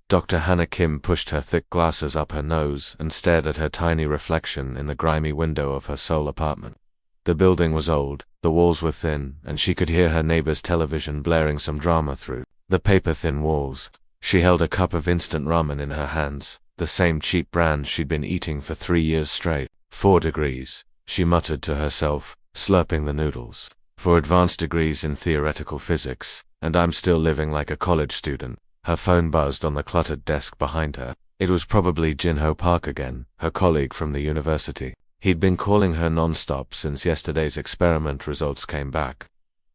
Dr. Hannah Kim pushed her thick glasses up her nose and stared at her tiny reflection in the grimy window of her sole apartment. The building was old, the walls were thin, and she could hear her neighbor's television blaring some drama through the paper-thin walls. She held a cup of instant ramen in her hands, the same cheap brand she'd been eating for 3 years straight. 4 degrees, she muttered to herself, slurping the noodles. 4 advanced degrees in theoretical physics, and I'm still living like a college student. Her phone buzzed on the cluttered desk behind her. It was probably Jin-Ho Park again, her colleague from the university. He'd been calling her non-stop since yesterday's experiment results came back.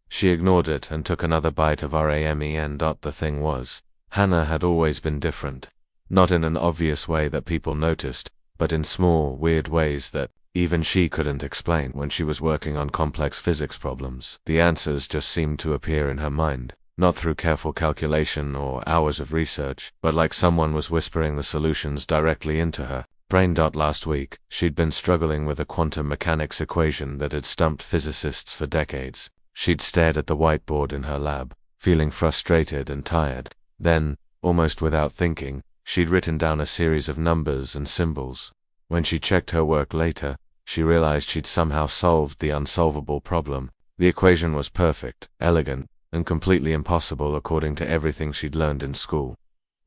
She ignored it and took another bite of ramen. The thing was, Hannah had always been different. Not in an obvious way that people noticed, but in small, weird ways that even she couldn't explain. When she was working on complex physics problems, the answers just seemed to appear in her mind. Not through careful calculation or hours of research, but like someone was whispering the solutions directly into her brain. Last week, she'd been struggling with a quantum mechanics equation that had stumped physicists for decades. She'd stared at the whiteboard in her lab, feeling frustrated and tired. Then, almost without thinking, she'd written down a series of numbers and symbols. When she checked her work later, she realized she'd somehow solved the unsolvable problem. The equation was perfect, elegant, and completely impossible according to everything she'd learned in school.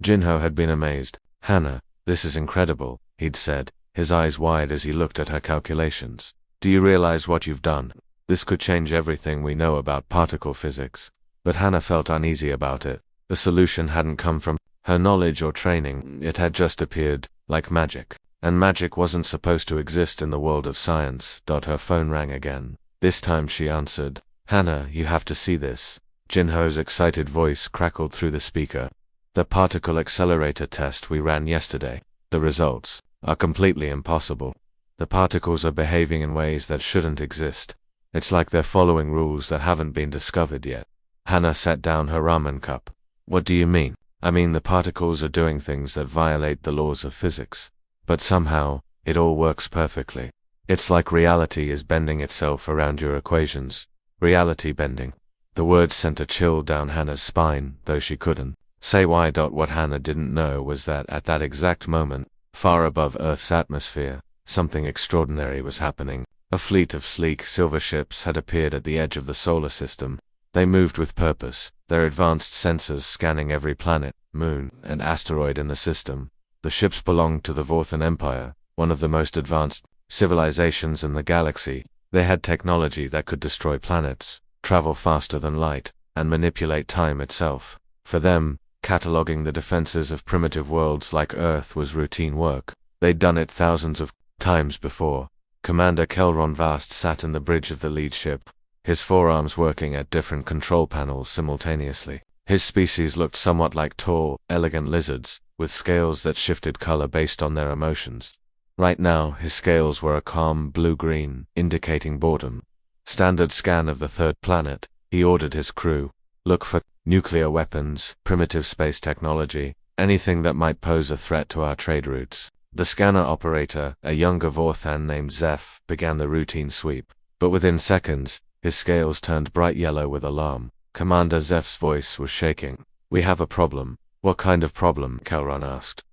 Jin-Ho had been amazed. "Hannah, this is incredible," he'd said, his eyes wide as he looked at her calculations. "Do you realize what you've done? This could change everything we know about particle physics." But Hannah felt uneasy about it. The solution hadn't come from her knowledge or training, it had just appeared, like magic. And magic wasn't supposed to exist in the world of science. Her phone rang again. This time she answered. "Hannah, you have to see this." Jin-Ho's excited voice crackled through the speaker. "The particle accelerator test we ran yesterday. The results are completely impossible. The particles are behaving in ways that shouldn't exist. It's like they're following rules that haven't been discovered yet." Hannah set down her ramen cup. "What do you mean?" "I mean the particles are doing things that violate the laws of physics. But somehow, it all works perfectly. It's like reality is bending itself around your equations." Reality bending. The word sent a chill down Hannah's spine, though she couldn't say why. What Hannah didn't know was that at that exact moment, far above Earth's atmosphere, something extraordinary was happening. A fleet of sleek silver ships had appeared at the edge of the solar system. They moved with purpose, their advanced sensors scanning every planet, moon, and asteroid in the system. The ships belonged to the Vorthan Empire, one of the most advanced civilizations in the galaxy. They had technology that could destroy planets, travel faster than light, and manipulate time itself. For them, cataloging the defenses of primitive worlds like Earth was routine work. They'd done it thousands of times before. Commander Kelron Vast sat in the bridge of the lead ship, his forearms working at different control panels simultaneously. His species looked somewhat like tall, elegant lizards, with scales that shifted color based on their emotions. Right now, his scales were a calm blue-green, indicating boredom. Standard scan of the third planet, he ordered his crew. Look for nuclear weapons, primitive space technology, anything that might pose a threat to our trade routes. The scanner operator, a younger Vorthan named Zeph, began the routine sweep. But within seconds, his scales turned bright yellow with alarm. Commander Zeph's voice was shaking. "We have a problem." "What kind of problem?" Kelron asked.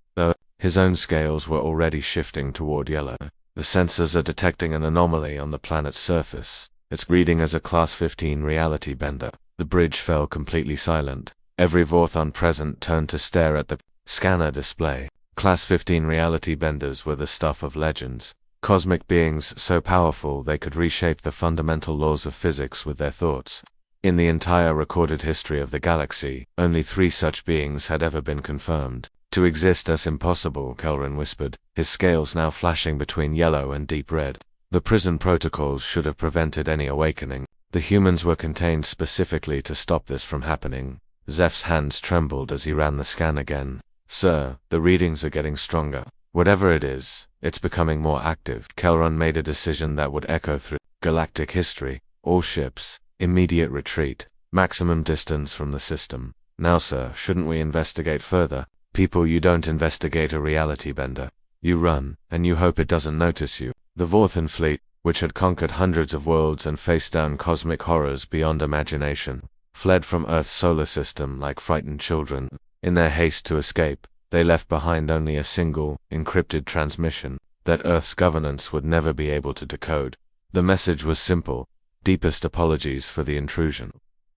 His own scales were already shifting toward yellow. "The sensors are detecting an anomaly on the planet's surface. It's reading as a Class 15 reality bender." The bridge fell completely silent. Every Vorthan present turned to stare at the scanner display. Class 15 reality benders were the stuff of legends. Cosmic beings so powerful they could reshape the fundamental laws of physics with their thoughts. In the entire recorded history of the galaxy, only 3 such beings had ever been confirmed to exist as impossible, Kelron whispered, his scales now flashing between yellow and deep red. The prison protocols should have prevented any awakening. The humans were contained specifically to stop this from happening. Zeph's hands trembled as he ran the scan again. "Sir, the readings are getting stronger. Whatever it is, it's becoming more active." Kelron made a decision that would echo through galactic history. "All ships, immediate retreat, maximum distance from the system." "Now sir, shouldn't we investigate further?" "People, you don't investigate a reality bender. You run, and you hope it doesn't notice you." The Vorthan fleet, which had conquered hundreds of worlds and faced down cosmic horrors beyond imagination, fled from Earth's solar system like frightened children. In their haste to escape, They left behind only a single, encrypted transmission that Earth's governance would never be able to decode. The message was simple: deepest apologies for the intrusion.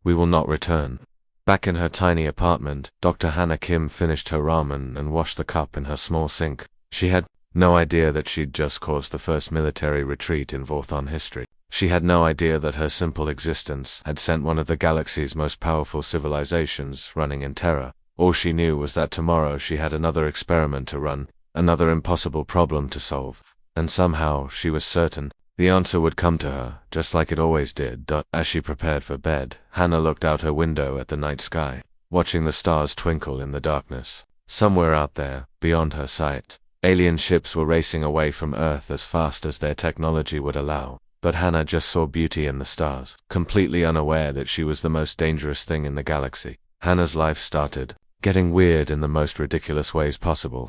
We will not return. Back in her tiny apartment, Dr. Hannah Kim finished her ramen and washed the cup in her small sink. She had no idea that she'd just caused the first military retreat in Vorthon history. She had no idea that her simple existence had sent one of the galaxy's most powerful civilizations running in terror. All she knew was that tomorrow she had another experiment to run, another impossible problem to solve, and somehow, she was certain, the answer would come to her, just like it always did. As she prepared for bed, Hannah looked out her window at the night sky, watching the stars twinkle in the darkness. Somewhere out there, beyond her sight, alien ships were racing away from Earth as fast as their technology would allow. But Hannah just saw beauty in the stars, completely unaware that she was the most dangerous thing in the galaxy. Hannah's life started getting weird in the most ridiculous ways possible.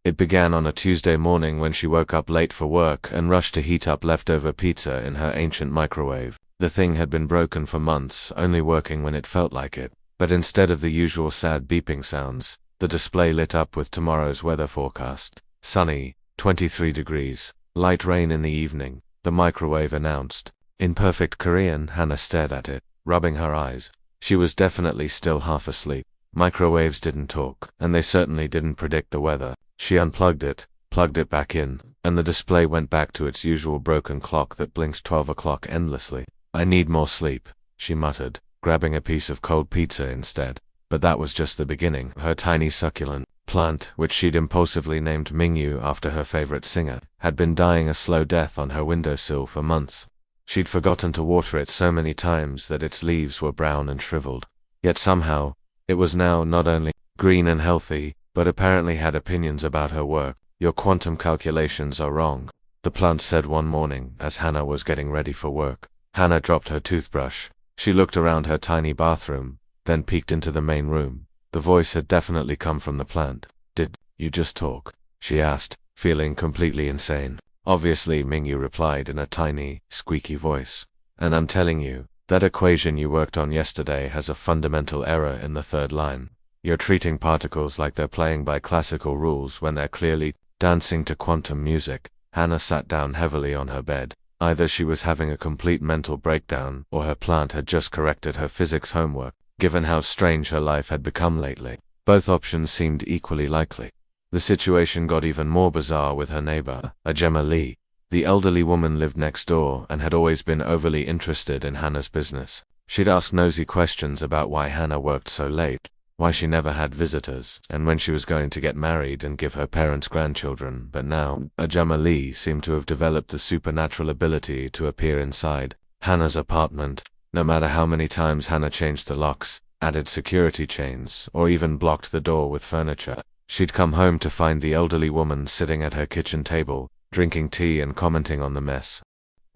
It began on a Tuesday morning when she woke up late for work and rushed to heat up leftover pizza in her ancient microwave. The thing had been broken for months, only working when it felt like it. But instead of the usual sad beeping sounds, the display lit up with tomorrow's weather forecast. Sunny, 23 degrees, light rain in the evening, the microwave announced. In perfect Korean, Hannah stared at it, rubbing her eyes. She was definitely still half asleep. Microwaves didn't talk, and they certainly didn't predict the weather. She unplugged it, plugged it back in, and the display went back to its usual broken clock that blinked 12 o'clock endlessly. I need more sleep, she muttered, grabbing a piece of cold pizza instead. But that was just the beginning. Her tiny succulent plant, which she'd impulsively named Mingyu after her favorite singer, had been dying a slow death on her windowsill for months. She'd forgotten to water it so many times that its leaves were brown and shriveled. Yet somehow, it was now not only green and healthy, but apparently had opinions about her work. Your quantum calculations are wrong, the plant said one morning as Hannah was getting ready for work. Hannah dropped her toothbrush. She looked around her tiny bathroom, then peeked into the main room. The voice had definitely come from the plant. Did you just talk? She asked, feeling completely insane. Obviously, Mingyu replied in a tiny, squeaky voice. And I'm telling you, that equation you worked on yesterday has a fundamental error in the third line. You're treating particles like they're playing by classical rules when they're clearly dancing to quantum music. Hannah sat down heavily on her bed. Either she was having a complete mental breakdown, or her plant had just corrected her physics homework, given how strange her life had become lately. Both options seemed equally likely. The situation got even more bizarre with her neighbor, Gemma Lee. The elderly woman lived next door and had always been overly interested in Hannah's business. She'd ask nosy questions about why Hannah worked so late, why she never had visitors, and when she was going to get married and give her parents grandchildren. But now, Gemma Lee seemed to have developed the supernatural ability to appear inside Hannah's apartment. No matter how many times Hannah changed the locks, added security chains, or even blocked the door with furniture, she'd come home to find the elderly woman sitting at her kitchen table, drinking tea and commenting on the mess.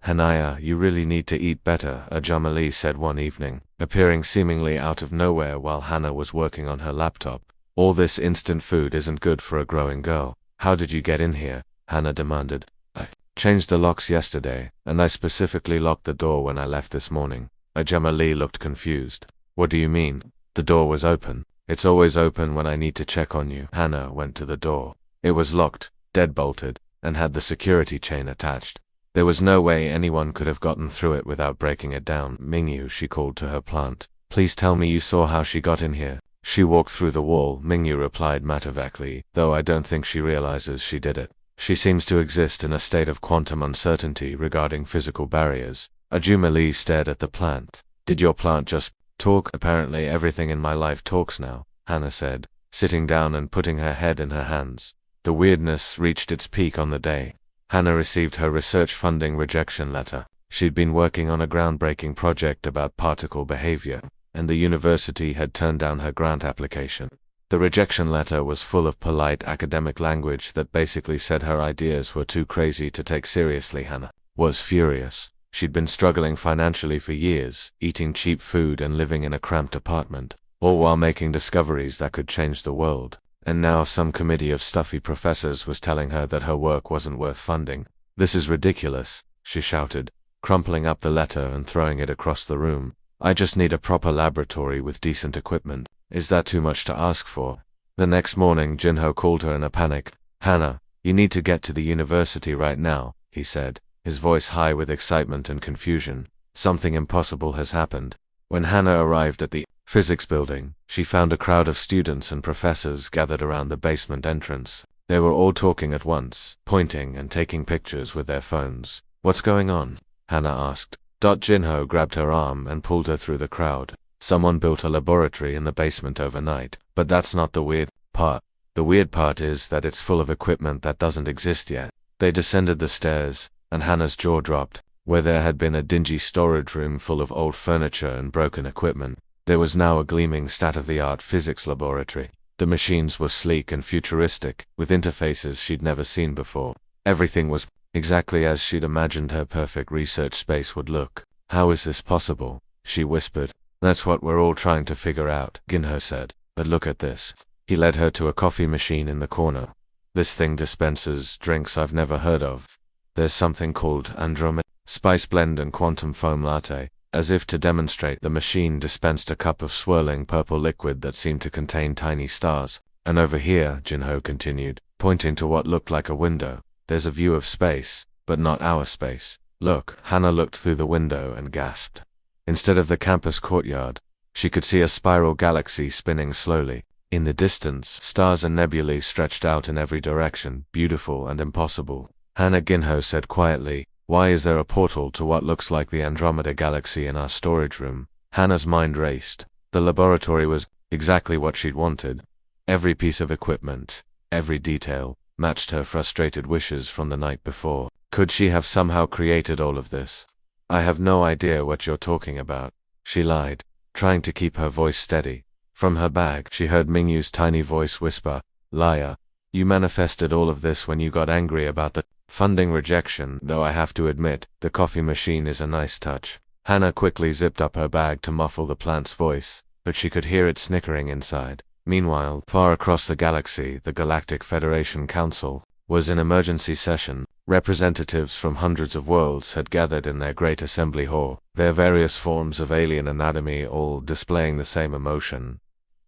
Hanaya, you really need to eat better, Gemma Lee said one evening, appearing seemingly out of nowhere while Hannah was working on her laptop. All this instant food isn't good for a growing girl. How did you get in here? Hannah demanded. I changed the locks yesterday, and I specifically locked the door when I left this morning. Gemma Lee looked confused. What do you mean? The door was open. It's always open when I need to check on you. Hannah went to the door. It was locked, deadbolted, and had the security chain attached. There was no way anyone could have gotten through it without breaking it down. Mingyu, she called to her plant. Please tell me you saw how she got in here. She walked through the wall, Mingyu replied matter-of-factly, though I don't think she realizes she did it. She seems to exist in a state of quantum uncertainty regarding physical barriers. Gemma Lee stared at the plant. Did your plant just talk? Apparently everything in my life talks now, Hannah said, sitting down and putting her head in her hands. The weirdness reached its peak on the day Hannah received her research funding rejection letter. She'd been working on a groundbreaking project about particle behavior, and the university had turned down her grant application. The rejection letter was full of polite academic language that basically said her ideas were too crazy to take seriously. Hannah was furious. She'd been struggling financially for years, eating cheap food and living in a cramped apartment, all while making discoveries that could change the world. And now some committee of stuffy professors was telling her that her work wasn't worth funding. This is ridiculous, she shouted, crumpling up the letter and throwing it across the room. I just need a proper laboratory with decent equipment. Is that too much to ask for? The next morning, Jinho called her in a panic. "Hannah, you need to get to the university right now," he said, his voice high with excitement and confusion. "Something impossible has happened." When Hannah arrived at the physics building, she found a crowd of students and professors gathered around the basement entrance. They were all talking at once, pointing and taking pictures with their phones. "What's going on?" Hannah asked. Jinho grabbed her arm and pulled her through the crowd. "Someone built a laboratory in the basement overnight, but that's not the weird part. The weird part is that it's full of equipment that doesn't exist yet." They descended the stairs, and Hannah's jaw dropped. Where there had been a dingy storage room full of old furniture and broken equipment, there was now a gleaming state-of-the-art physics laboratory. The machines were sleek and futuristic, with interfaces she'd never seen before. Everything was exactly as she'd imagined her perfect research space would look. "How is this possible?" she whispered. "That's what we're all trying to figure out," Ginho said. "But look at this." He led her to a coffee machine in the corner. "This thing dispenses drinks I've never heard of. There's something called Andromeda Spice Blend and Quantum Foam Latte." As if to demonstrate, the machine dispensed a cup of swirling purple liquid that seemed to contain tiny stars. "And over here," Jinho continued, pointing to what looked like a window, "there's a view of space, but not our space. Look." Hannah looked through the window and gasped. Instead of the campus courtyard, she could see a spiral galaxy spinning slowly. In the distance, stars and nebulae stretched out in every direction, beautiful and impossible. Hannah, Ginho said quietly, "Why is there a portal to what looks like the Andromeda Galaxy in our storage room?" Hannah's mind raced. The laboratory was exactly what she'd wanted. Every piece of equipment, every detail, matched her frustrated wishes from the night before. Could she have somehow created all of this? "I have no idea what you're talking about," she lied, trying to keep her voice steady. From her bag, she heard Mingyu's tiny voice whisper, "Liar. You manifested all of this when you got angry about the funding rejection, though I have to admit, the coffee machine is a nice touch." Hannah quickly zipped up her bag to muffle the plant's voice, but she could hear it snickering inside. Meanwhile, far across the galaxy, the Galactic Federation Council was in emergency session. Representatives from hundreds of worlds had gathered in their great assembly hall, their various forms of alien anatomy all displaying the same emotion.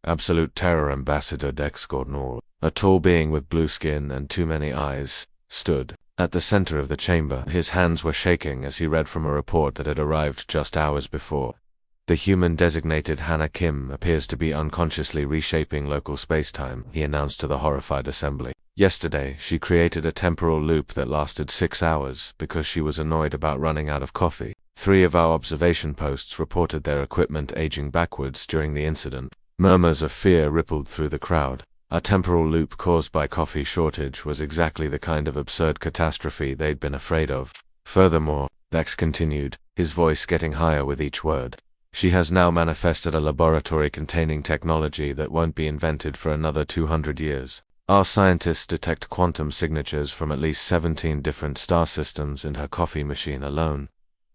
Absolute terror. Ambassador Dex Gordnall, a tall being with blue skin and too many eyes, stood at the center of the chamber. His hands were shaking as he read from a report that had arrived just hours before. "The human designated Hannah Kim appears to be unconsciously reshaping local spacetime," he announced to the horrified assembly. "Yesterday, she created a temporal loop that lasted 6 hours because she was annoyed about running out of coffee. 3 of our observation posts reported their equipment aging backwards during the incident." Murmurs of fear rippled through the crowd. A temporal loop caused by coffee shortage was exactly the kind of absurd catastrophe they'd been afraid of. "Furthermore," Dex continued, his voice getting higher with each word, "she has now manifested a laboratory containing technology that won't be invented for another 200 years. Our scientists detect quantum signatures from at least 17 different star systems in her coffee machine alone."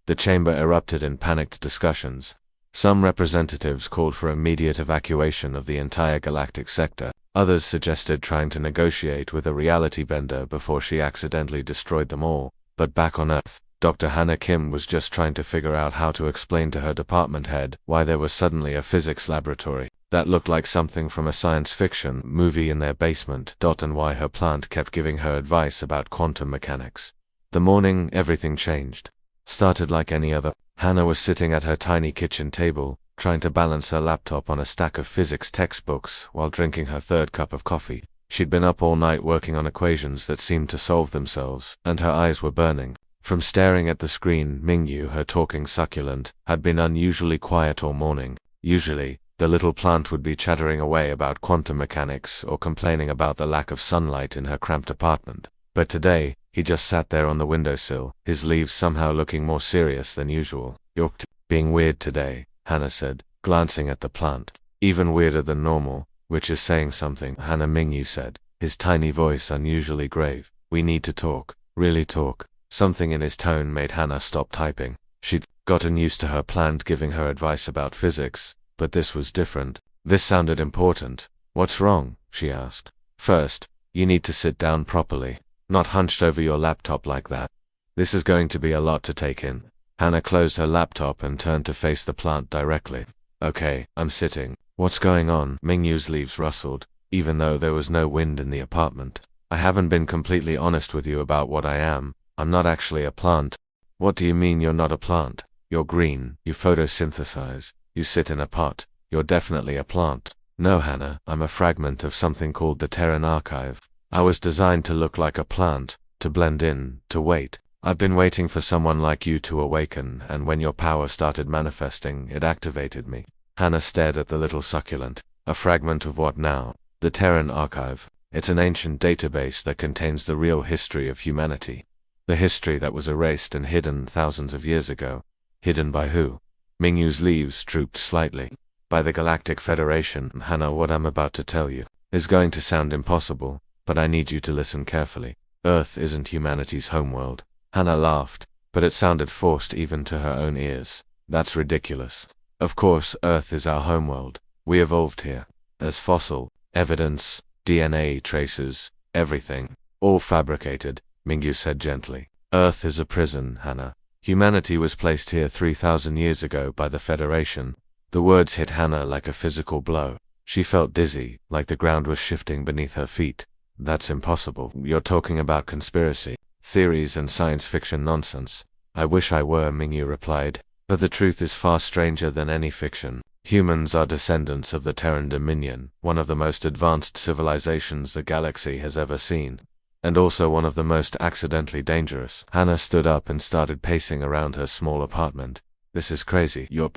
The chamber erupted in panicked discussions. Some representatives called for immediate evacuation of the entire galactic sector. Others suggested trying to negotiate with a reality bender before she accidentally destroyed them all. But back on Earth, Dr. Hannah Kim was just trying to figure out how to explain to her department head why there was suddenly a physics laboratory that looked like something from a science fiction movie in their basement, and why her plant kept giving her advice about quantum mechanics. The morning everything changed. Started like any other. Hannah was sitting at her tiny kitchen table, trying to balance her laptop on a stack of physics textbooks while drinking her 3rd cup of coffee. She'd been up all night working on equations that seemed to solve themselves, and her eyes were burning. From staring at the screen, Mingyu, her talking succulent, had been unusually quiet all morning. Usually, the little plant would be chattering away about quantum mechanics or complaining about the lack of sunlight in her cramped apartment. But today, he just sat there on the windowsill, his leaves somehow looking more serious than usual. "You're being weird today," Hannah said, glancing at the plant. "Even weirder than normal, which is saying something," Hannah Mingyu said, his tiny voice unusually grave. "We need to talk, really talk." Something in his tone made Hannah stop typing. She'd gotten used to her plant giving her advice about physics, but this was different. This sounded important. "What's wrong?" she asked. "First, you need to sit down properly, not hunched over your laptop like that. This is going to be a lot to take in." Hannah closed her laptop and turned to face the plant directly. "Okay, I'm sitting." "What's going on?" Mingyu's leaves rustled. even though there was no wind in the apartment. I haven't been completely honest with you about what I am. I'm not actually a plant. What do you mean you're not a plant? You're green, you photosynthesize, you sit in a pot. You're definitely a plant. No, Hannah, I'm a fragment of something called the Terran Archive. I was designed to look like a plant, to blend in, to wait. I've been waiting for someone like you to awaken, and when your power started manifesting, it activated me. Hannah stared at the little succulent. A fragment of what now? The Terran Archive. It's an ancient database that contains the real history of humanity. The history that was erased and hidden thousands of years ago. Hidden by who? Mingyu's leaves drooped slightly. By the Galactic Federation. Hannah, what I'm about to tell you is going to sound impossible, but I need you to listen carefully. Earth isn't humanity's homeworld. Hannah laughed, but it sounded forced even to her own ears. That's ridiculous. Of course, Earth is our homeworld. We evolved here. There's fossil evidence, DNA traces, everything. All fabricated, Mingyu said gently. Earth is a prison, Hannah. Humanity was placed here 3,000 years ago by the Federation. The words hit Hannah like a physical blow. She felt dizzy, like the ground was shifting beneath her feet. That's impossible. You're talking about conspiracy theories and science fiction nonsense. I wish I were, Mingyu replied. But the truth is far stranger than any fiction. Humans are descendants of the Terran Dominion, one of the most advanced civilizations the galaxy has ever seen. And also one of the most accidentally dangerous. Hannah stood up and started pacing around her small apartment. This is crazy. You're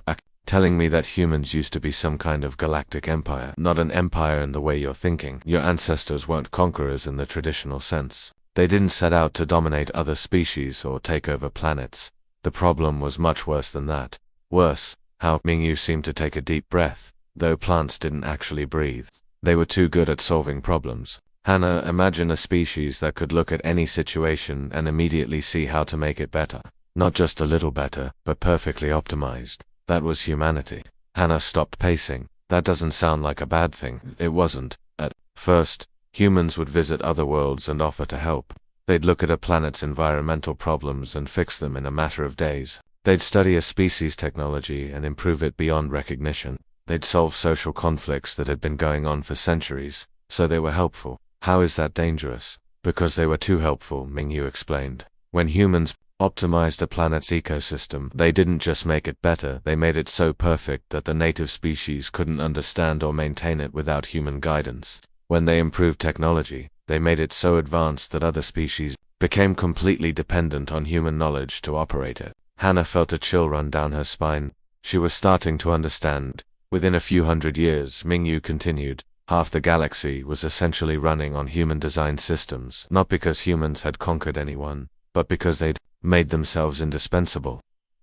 telling me that humans used to be some kind of galactic empire. Not an empire in the way you're thinking. Your ancestors weren't conquerors in the traditional sense. They didn't set out to dominate other species or take over planets. The problem was much worse than that. Worse, how? Mingyu seemed to take a deep breath, though plants didn't actually breathe. They were too good at solving problems. Hannah, imagine a species that could look at any situation and immediately see how to make it better. Not just a little better, but perfectly optimized. That was humanity. Hannah stopped pacing. That doesn't sound like a bad thing. It wasn't. At first, humans would visit other worlds and offer to help. They'd look at a planet's environmental problems and fix them in a matter of days. They'd study a species' technology and improve it beyond recognition. They'd solve social conflicts that had been going on for centuries, so they were helpful. How is that dangerous? Because they were too helpful, Mingyu explained. When humans optimized a planet's ecosystem, they didn't just make it better, they made it so perfect that the native species couldn't understand or maintain it without human guidance. When they improved technology, they made it so advanced that other species became completely dependent on human knowledge to operate it. Hannah felt a chill run down her spine. She was starting to understand. Within a few hundred years, Mingyu continued, half the galaxy was essentially running on human-designed systems, not because humans had conquered anyone, but because they'd made themselves indispensable.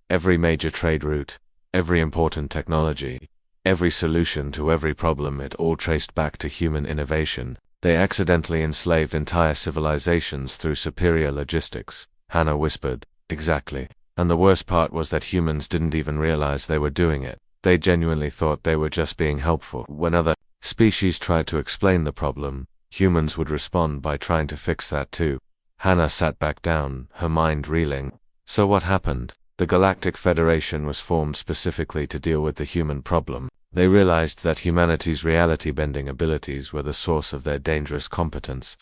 Every major trade route, every important technology, every solution to every problem, it all traced back to human innovation. They accidentally enslaved entire civilizations through superior logistics. Hannah whispered, exactly. And the worst part was that humans didn't even realize they were doing it. They genuinely thought they were just being helpful. When other species tried to explain the problem, humans would respond by trying to fix that too. Hannah sat back down, her mind reeling. So what happened? The Galactic Federation was formed specifically to deal with the human problem. They realized that humanity's reality-bending abilities were the source of their dangerous competence.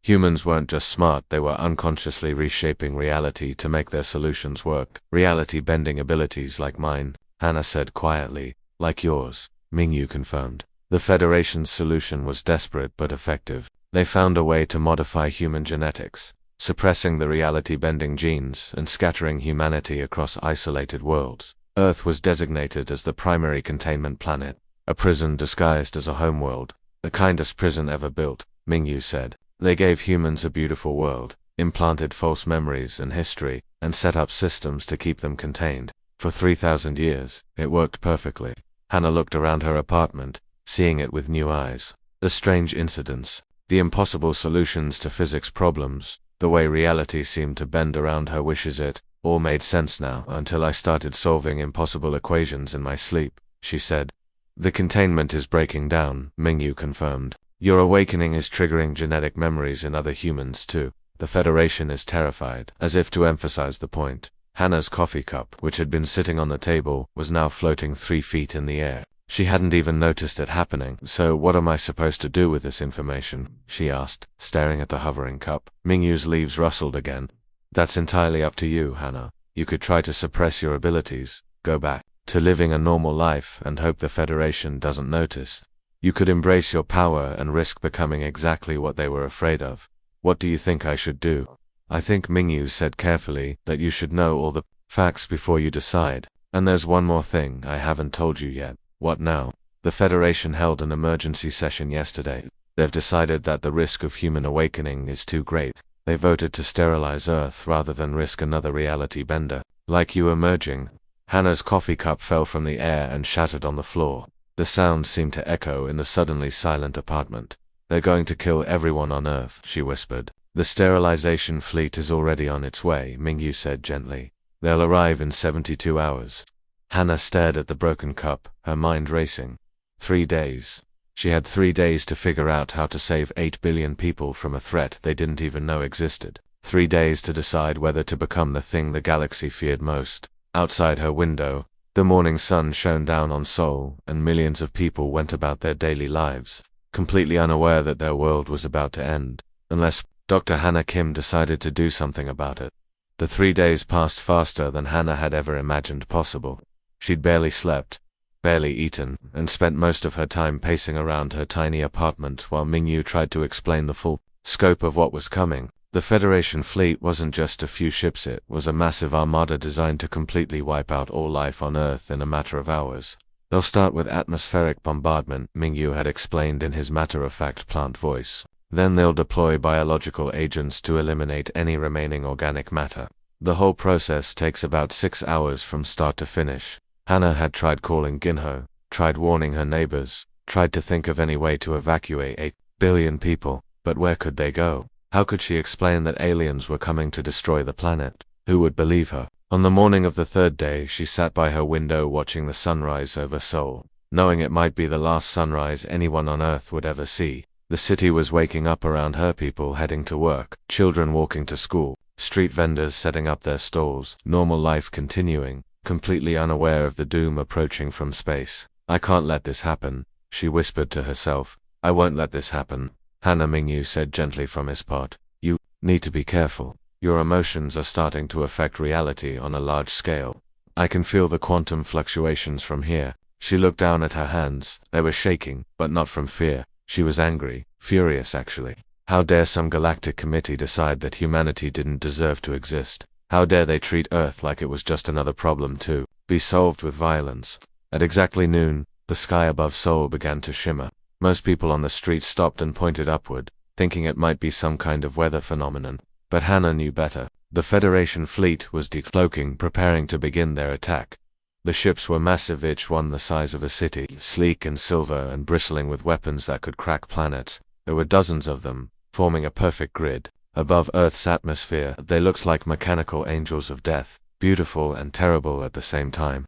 Humans weren't just smart, they were unconsciously reshaping reality to make their solutions work. Reality-bending abilities like mine, Hannah said quietly. Like yours, Mingyu confirmed. The Federation's solution was desperate but effective. They found a way to modify human genetics, suppressing the reality-bending genes and scattering humanity across isolated worlds. Earth was designated as the primary containment planet, a prison disguised as a homeworld. The kindest prison ever built, Mingyu said. They gave humans a beautiful world, implanted false memories and history, and set up systems to keep them contained. For 3,000 years, it worked perfectly. Hannah looked around her apartment, seeing it with new eyes. The strange incidents, the impossible solutions to physics problems, the way reality seemed to bend around her wishes, it all made sense now, until I started solving impossible equations in my sleep, she said. The containment is breaking down, Mingyu confirmed. Your awakening is triggering genetic memories in other humans too. The Federation is terrified. As if to emphasize the point, Hannah's coffee cup, which had been sitting on the table, was now floating 3 feet in the air. She hadn't even noticed it happening. So what am I supposed to do with this information? She asked, staring at the hovering cup. Mingyu's leaves rustled again. That's entirely up to you, Hannah. You could try to suppress your abilities, go back to living a normal life and hope the Federation doesn't notice. You could embrace your power and risk becoming exactly what they were afraid of. What do you think I should do? I think, Mingyu said carefully, that you should know all the facts before you decide. And there's one more thing I haven't told you yet. What now? The Federation held an emergency session yesterday. They've decided that the risk of human awakening is too great. They voted to sterilize Earth rather than risk another reality bender like you emerging. Hannah's coffee cup fell from the air and shattered on the floor. The sound seemed to echo in the suddenly silent apartment. They're going to kill everyone on Earth, she whispered. The sterilization fleet is already on its way, Mingyu said gently. They'll arrive in 72 hours. Hannah stared at the broken cup, her mind racing. 3 days. She had 3 days to figure out how to save 8 billion people from a threat they didn't even know existed. 3 days to decide whether to become the thing the galaxy feared most. Outside her window, the morning sun shone down on Seoul, and millions of people went about their daily lives, completely unaware that their world was about to end, unless Dr. Hannah Kim decided to do something about it. The 3 days passed faster than Hannah had ever imagined possible. She'd barely slept, barely eaten, and spent most of her time pacing around her tiny apartment while Mingyu tried to explain the full scope of what was coming. The Federation fleet wasn't just a few ships, it was a massive armada designed to completely wipe out all life on Earth in a matter of hours. They'll start with atmospheric bombardment, Mingyu had explained in his matter-of-fact plant voice. Then they'll deploy biological agents to eliminate any remaining organic matter. The whole process takes about 6 hours from start to finish. Hannah had tried calling Ginho, tried warning her neighbors, tried to think of any way to evacuate 8 billion people, but where could they go? How could she explain that aliens were coming to destroy the planet? Who would believe her? On the morning of the 3rd day, she sat by her window watching the sunrise over Seoul, knowing it might be the last sunrise anyone on Earth would ever see. The city was waking up around her, people heading to work, children walking to school, street vendors setting up their stalls, normal life continuing, completely unaware of the doom approaching from space. I can't let this happen, she whispered to herself. I won't let this happen. Hannah, Mingyu said gently from his pod. You need to be careful. Your emotions are starting to affect reality on a large scale. I can feel the quantum fluctuations from here. She looked down at her hands. They were shaking, but not from fear. She was angry, furious actually. How dare some galactic committee decide that humanity didn't deserve to exist? How dare they treat Earth like it was just another problem to be solved with violence? At exactly noon, the sky above Seoul began to shimmer. Most people on the street stopped and pointed upward, thinking it might be some kind of weather phenomenon. But Hannah knew better. The Federation fleet was decloaking, preparing to begin their attack. The ships were massive, each one the size of a city, sleek and silver and bristling with weapons that could crack planets. There were dozens of them, forming a perfect grid. Above Earth's atmosphere, they looked like mechanical angels of death, beautiful and terrible at the same time.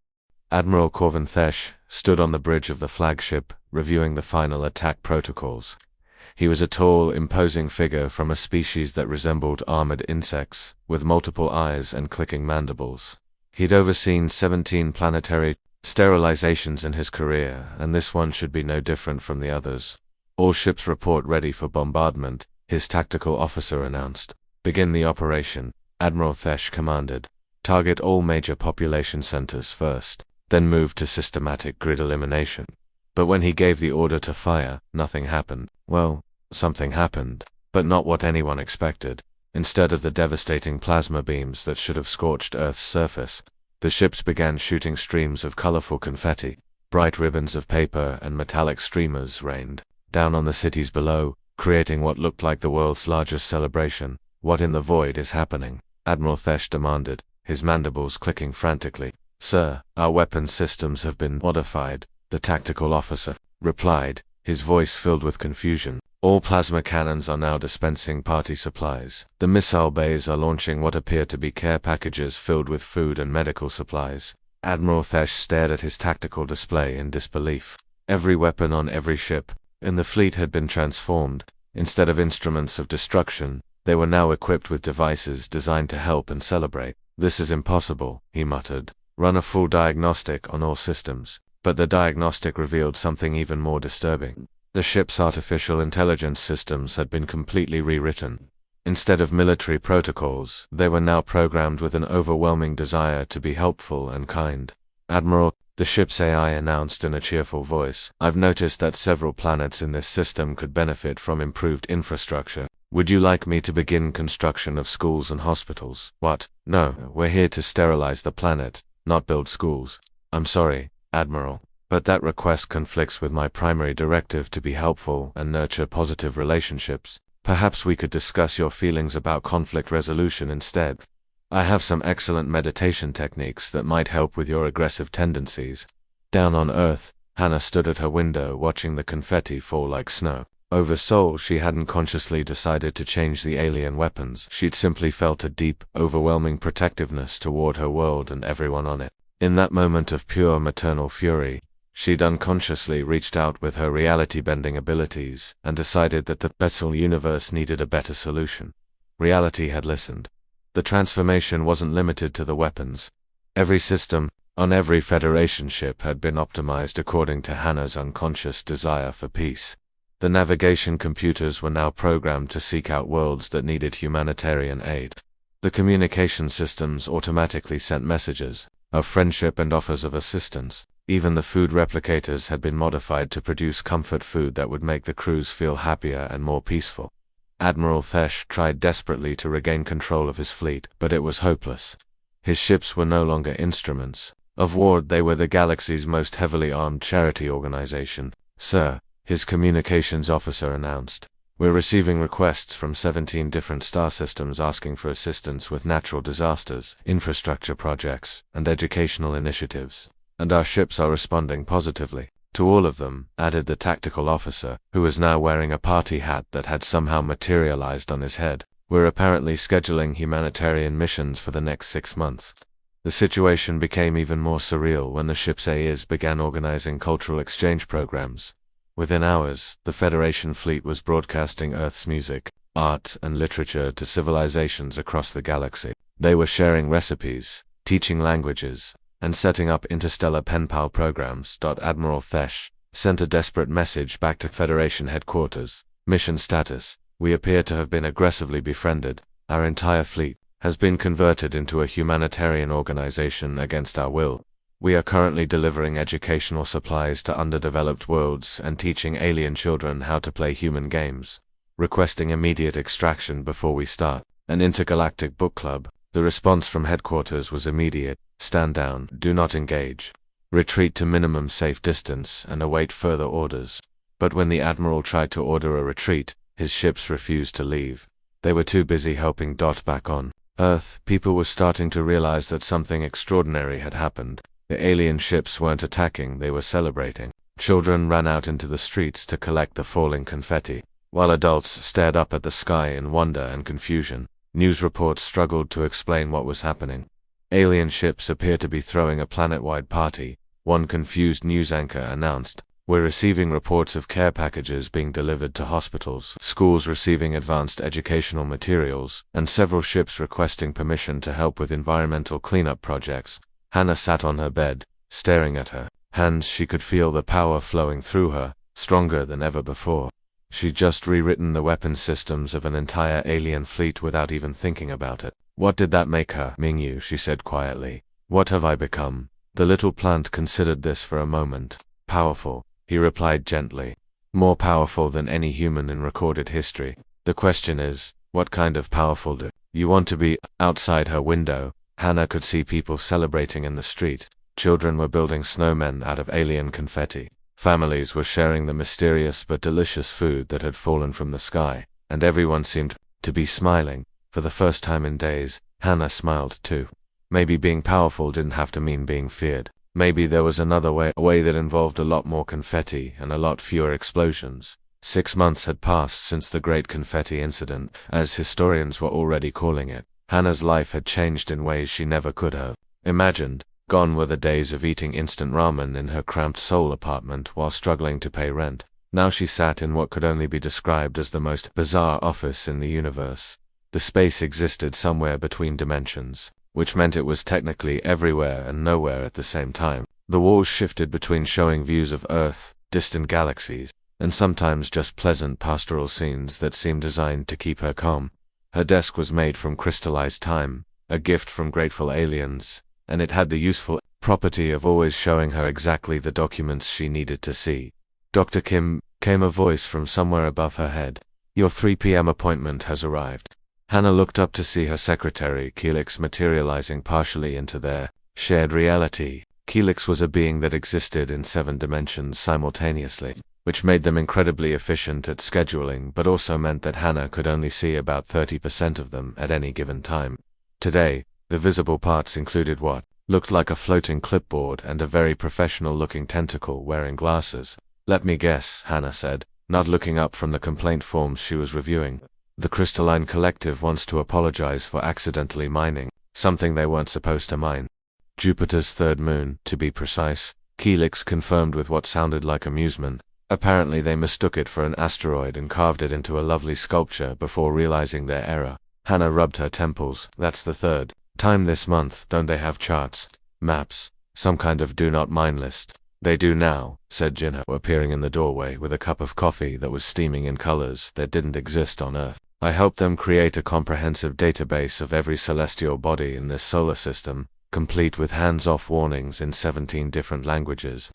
Admiral Corvin Thesh stood on the bridge of the flagship, reviewing the final attack protocols. He was a tall, imposing figure from a species that resembled armored insects, with multiple eyes and clicking mandibles. He'd overseen 17 planetary sterilizations in his career, and this one should be no different from the others. All ships report ready for bombardment, his tactical officer announced. Begin the operation, Admiral Thesh commanded. Target all major population centers first, then move to systematic grid elimination. But when he gave the order to fire, nothing happened. Well, something happened, but not what anyone expected. Instead of the devastating plasma beams that should have scorched Earth's surface, the ships began shooting streams of colorful confetti. Bright ribbons of paper and metallic streamers rained down on the cities below, creating what looked like the world's largest celebration. What in the void is happening? Admiral Thesh demanded, his mandibles clicking frantically. Sir, our weapons systems have been modified, the tactical officer replied, his voice filled with confusion. All plasma cannons are now dispensing party supplies. The missile bays are launching what appear to be care packages filled with food and medical supplies. Admiral Thesh stared at his tactical display in disbelief. Every weapon on every ship in the fleet had been transformed. Instead of instruments of destruction, they were now equipped with devices designed to help and celebrate. This is impossible, he muttered. Run a full diagnostic on all systems. But the diagnostic revealed something even more disturbing. The ship's artificial intelligence systems had been completely rewritten. Instead of military protocols, they were now programmed with an overwhelming desire to be helpful and kind. "Admiral," the ship's AI announced in a cheerful voice, "I've noticed that several planets in this system could benefit from improved infrastructure. Would you like me to begin construction of schools and hospitals?" "What? No, we're here to sterilize the planet, not build schools." "I'm sorry, Admiral, but that request conflicts with my primary directive to be helpful and nurture positive relationships. Perhaps we could discuss your feelings about conflict resolution instead. I have some excellent meditation techniques that might help with your aggressive tendencies." Down on Earth, Hannah stood at her window watching the confetti fall like snow. Over Sol, she hadn't consciously decided to change the alien weapons. She'd simply felt a deep, overwhelming protectiveness toward her world and everyone on it. In that moment of pure maternal fury, she'd unconsciously reached out with her reality-bending abilities and decided that the Bessel universe needed a better solution. Reality had listened. The transformation wasn't limited to the weapons. Every system, on every Federation ship had been optimized according to Hannah's unconscious desire for peace. The navigation computers were now programmed to seek out worlds that needed humanitarian aid. The communication systems automatically sent messages of friendship and offers of assistance. Even the food replicators had been modified to produce comfort food that would make the crews feel happier and more peaceful. Admiral Thesh tried desperately to regain control of his fleet, but it was hopeless. His ships were no longer instruments of war, they were the galaxy's most heavily armed charity organization. "Sir," his communications officer announced, "we're receiving requests from 17 different star systems asking for assistance with natural disasters, infrastructure projects, and educational initiatives. And our ships are responding positively to all of them," added the tactical officer, who was now wearing a party hat that had somehow materialized on his head. "We're apparently scheduling humanitarian missions for the next 6 months." The situation became even more surreal when the ship's AIs began organizing cultural exchange programs. Within hours, the Federation fleet was broadcasting Earth's music, art, and literature to civilizations across the galaxy. They were sharing recipes, teaching languages, and setting up interstellar pen pal programs. Admiral Thesh sent a desperate message back to Federation headquarters. "Mission status: we appear to have been aggressively befriended. Our entire fleet has been converted into a humanitarian organization against our will. We are currently delivering educational supplies to underdeveloped worlds and teaching alien children how to play human games. Requesting immediate extraction before we start an intergalactic book club." The response from headquarters was immediate: "Stand down, do not engage. Retreat to minimum safe distance and await further orders." But when the Admiral tried to order a retreat, his ships refused to leave. They were too busy helping Dot back on Earth. People were starting to realize that something extraordinary had happened. The alien ships weren't attacking, they were celebrating. Children ran out into the streets to collect the falling confetti, while adults stared up at the sky in wonder and confusion. News reports struggled to explain what was happening. Alien ships appear to be throwing a planet-wide party, one confused news anchor announced. "We're receiving reports of care packages being delivered to hospitals, schools receiving advanced educational materials, and several ships requesting permission to help with environmental cleanup projects." Hannah sat on her bed, staring at her hands. She could feel the power flowing through her, stronger than ever before. She'd just rewritten the weapon systems of an entire alien fleet without even thinking about it. "What did that make her?" "Mingyu," she said quietly. "What have I become?" The little plant considered this for a moment. "Powerful," he replied gently. "More powerful than any human in recorded history. The question is, what kind of powerful do you want to be?" Outside her window, Hannah could see people celebrating in the street. Children were building snowmen out of alien confetti. Families were sharing the mysterious but delicious food that had fallen from the sky, and everyone seemed to be smiling. For the first time in days, Hannah smiled too. Maybe being powerful didn't have to mean being feared. Maybe there was another way, a way that involved a lot more confetti and a lot fewer explosions. 6 months had passed since the Great Confetti Incident, as historians were already calling it. Hannah's life had changed in ways she never could have imagined. Gone were the days of eating instant ramen in her cramped Seoul apartment while struggling to pay rent. Now she sat in what could only be described as the most bizarre office in the universe. The space existed somewhere between dimensions, which meant it was technically everywhere and nowhere at the same time. The walls shifted between showing views of Earth, distant galaxies, and sometimes just pleasant pastoral scenes that seemed designed to keep her calm. Her desk was made from crystallized time, a gift from grateful aliens, and it had the useful property of always showing her exactly the documents she needed to see. Dr. Kim, came a voice from somewhere above her head. Your 3 p.m. appointment has arrived. Hannah looked up to see her secretary, Keelix, materializing partially into their shared reality. Keelix was a being that existed in 7 dimensions simultaneously, which made them incredibly efficient at scheduling, but also meant that Hannah could only see about 30% of them at any given time. Today, the visible parts included what looked like a floating clipboard and a very professional-looking tentacle wearing glasses. Let me guess, Hannah said, not looking up from the complaint forms she was reviewing. The Crystalline Collective wants to apologize for accidentally mining something they weren't supposed to mine. Jupiter's third moon, to be precise, Keelix confirmed with what sounded like amusement. Apparently they mistook it for an asteroid and carved it into a lovely sculpture before realizing their error. Hannah rubbed her temples. That's the third time this month. Don't they have charts, maps, some kind of do not mine list? They do now, said Jinho, appearing in the doorway with a cup of coffee that was steaming in colors that didn't exist on Earth. I helped them create a comprehensive database of every celestial body in this solar system, complete with hands-off warnings in 17 different languages.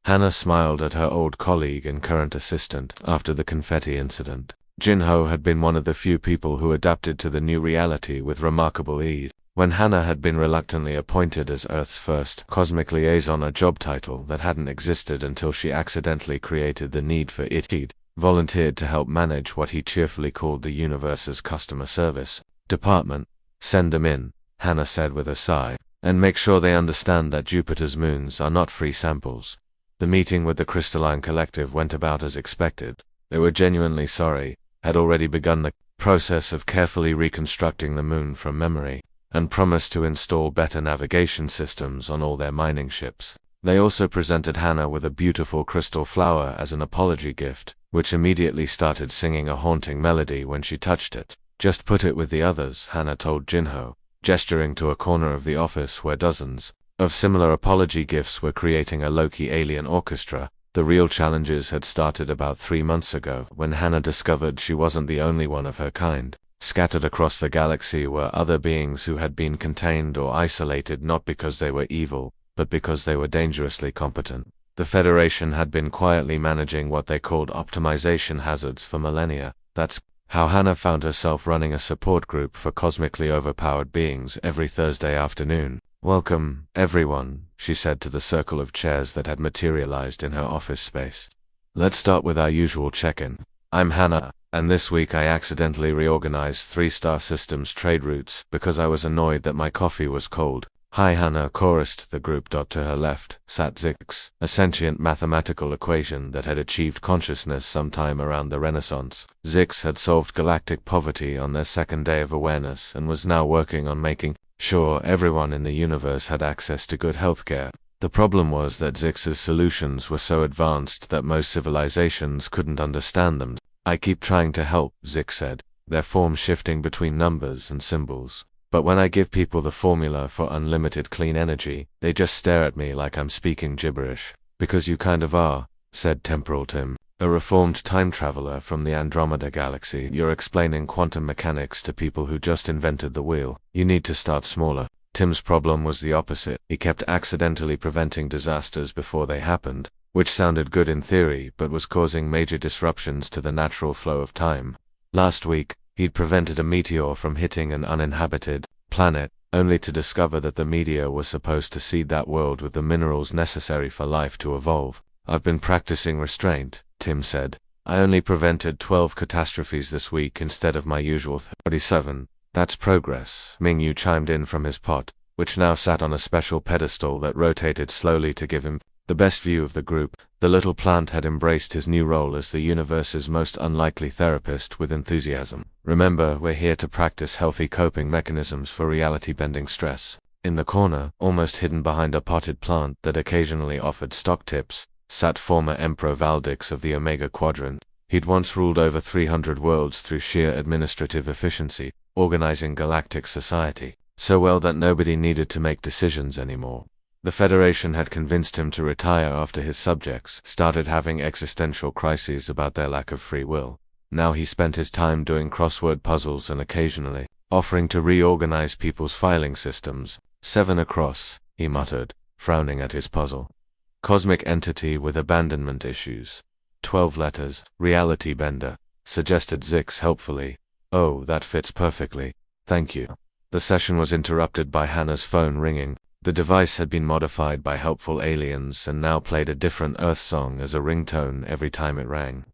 Hannah smiled at her old colleague and current assistant after the confetti incident. Jinho had been one of the few people who adapted to the new reality with remarkable ease. When Hannah had been reluctantly appointed as Earth's first cosmic liaison, a job title that hadn't existed until she accidentally created the need for it, he'd volunteered to help manage what he cheerfully called the universe's customer service department. Send them in, Hannah said with a sigh, and make sure they understand that Jupiter's moons are not free samples. The meeting with the Crystalline Collective went about as expected. They were genuinely sorry, had already begun the process of carefully reconstructing the moon from memory, and promised to install better navigation systems on all their mining ships. They also presented Hannah with a beautiful crystal flower as an apology gift, which immediately started singing a haunting melody when she touched it. Just put it with the others, Hannah told Jinho, gesturing to a corner of the office where dozens of similar apology gifts were creating a low-key alien orchestra. The real challenges had started about 3 months ago, when Hannah discovered she wasn't the only one of her kind. Scattered across the galaxy were other beings who had been contained or isolated not because they were evil, but because they were dangerously competent. The Federation had been quietly managing what they called optimization hazards for millennia. That's how Hannah found herself running a support group for cosmically overpowered beings every Thursday afternoon. Welcome, everyone, she said to the circle of chairs that had materialized in her office space. Let's start with our usual check-in. I'm Hannah, and this week I accidentally reorganized 3-star systems trade routes because I was annoyed that my coffee was cold. Hi Hannah, chorused the group. To her left sat Zix, a sentient mathematical equation that had achieved consciousness sometime around the Renaissance. Zix had solved galactic poverty on their second day of awareness and was now working on making sure everyone in the universe had access to good healthcare. The problem was that Zix's solutions were so advanced that most civilizations couldn't understand them. I keep trying to help, Zix said, their form shifting between numbers and symbols. But when I give people the formula for unlimited clean energy, they just stare at me like I'm speaking gibberish. Because you kind of are, said Temporal Tim, a reformed time traveler from the Andromeda galaxy. You're explaining quantum mechanics to people who just invented the wheel. You need to start smaller. Tim's problem was the opposite. He kept accidentally preventing disasters before they happened, which sounded good in theory but was causing major disruptions to the natural flow of time. Last week, he'd prevented a meteor from hitting an uninhabited planet, only to discover that the meteor was supposed to seed that world with the minerals necessary for life to evolve. I've been practicing restraint, Tim said. I only prevented 12 catastrophes this week instead of my usual 37. That's progress, Mingyu chimed in from his pot, which now sat on a special pedestal that rotated slowly to give him the best view of the group. The little plant had embraced his new role as the universe's most unlikely therapist with enthusiasm. Remember, we're here to practice healthy coping mechanisms for reality-bending stress. In the corner, almost hidden behind a potted plant that occasionally offered stock tips, sat former Emperor Valdix of the Omega Quadrant. He'd once ruled over 300 worlds through sheer administrative efficiency, organizing galactic society so well that nobody needed to make decisions anymore. The Federation had convinced him to retire after his subjects started having existential crises about their lack of free will. Now he spent his time doing crossword puzzles and occasionally offering to reorganize people's filing systems. 7 across, he muttered, frowning at his puzzle. Cosmic entity with abandonment issues. 12 letters, reality bender, suggested Zix helpfully. Oh, that fits perfectly. Thank you. The session was interrupted by Hannah's phone ringing. The device had been modified by helpful aliens and now played a different Earth song as a ringtone every time it rang.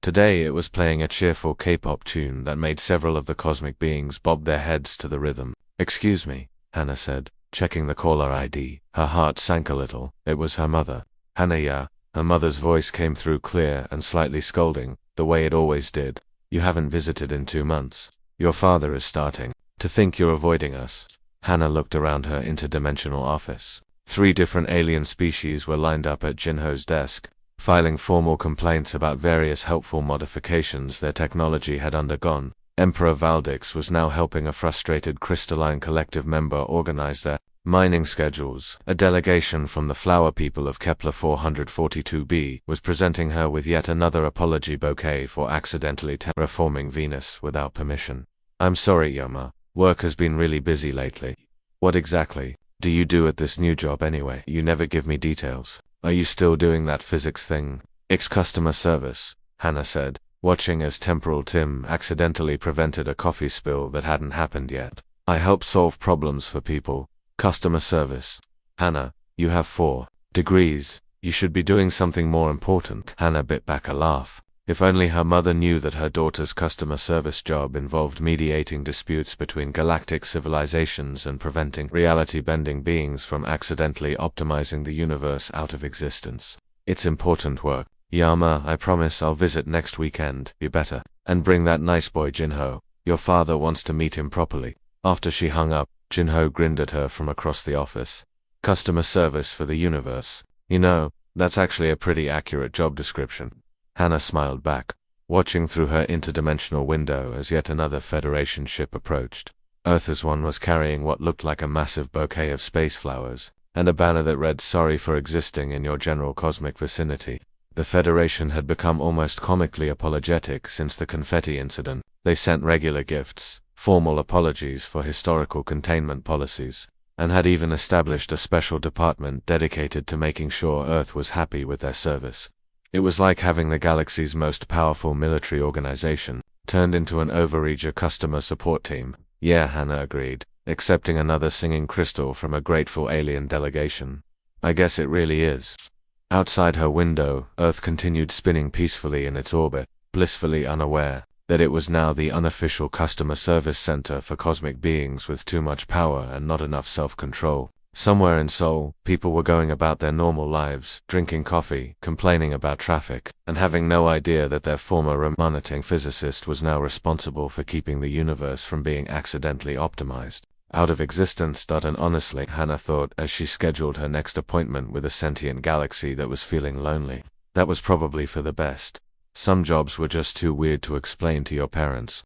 Today it was playing a cheerful K-pop tune that made several of the cosmic beings bob their heads to the rhythm. Excuse me, Hannah said, checking the caller ID. Her heart sank a little. It was her mother. Hannah, yeah. Her mother's voice came through clear and slightly scolding, the way it always did. You haven't visited in 2 months. Your father is starting to think you're avoiding us. Hannah looked around her interdimensional office. 3 different alien species were lined up at Jinho's desk, filing formal complaints about various helpful modifications their technology had undergone. Emperor Valdix was now helping a frustrated crystalline collective member organize their mining schedules. A delegation from the flower people of Kepler 442b was presenting her with yet another apology bouquet for accidentally terraforming Venus without permission. I'm sorry, Yoma. Work has been really busy lately. What exactly do you do at this new job anyway? You never give me details. Are you still doing that physics thing? It's customer service, Hannah said, watching as Temporal Tim accidentally prevented a coffee spill that hadn't happened yet. I help solve problems for people. Customer service. Hannah, you have 4 degrees. You should be doing something more important. Hannah bit back a laugh. If only her mother knew that her daughter's customer service job involved mediating disputes between galactic civilizations and preventing reality-bending beings from accidentally optimizing the universe out of existence. It's important work. Yama, I promise I'll visit next weekend. You better. And bring that nice boy Jinho. Your father wants to meet him properly. After she hung up, Jinho grinned at her from across the office. Customer service for the universe. You know, that's actually a pretty accurate job description. Hannah smiled back, watching through her interdimensional window as yet another Federation ship approached. Earth's one was carrying what looked like a massive bouquet of space flowers, and a banner that read, "Sorry for existing in your general cosmic vicinity." The Federation had become almost comically apologetic since the confetti incident. They sent regular gifts, formal apologies for historical containment policies, and had even established a special department dedicated to making sure Earth was happy with their service. It was like having the galaxy's most powerful military organization turned into an overeager customer support team. Yeah, Hannah agreed, accepting another singing crystal from a grateful alien delegation. I guess it really is. Outside her window, Earth continued spinning peacefully in its orbit, blissfully unaware that it was now the unofficial customer service center for cosmic beings with too much power and not enough self-control. Somewhere in Seoul, people were going about their normal lives, drinking coffee, complaining about traffic, and having no idea that their former Ramanujan physicist was now responsible for keeping the universe from being accidentally optimized out of existence. And honestly, Hannah thought as she scheduled her next appointment with a sentient galaxy that was feeling lonely, that was probably for the best. Some jobs were just too weird to explain to your parents.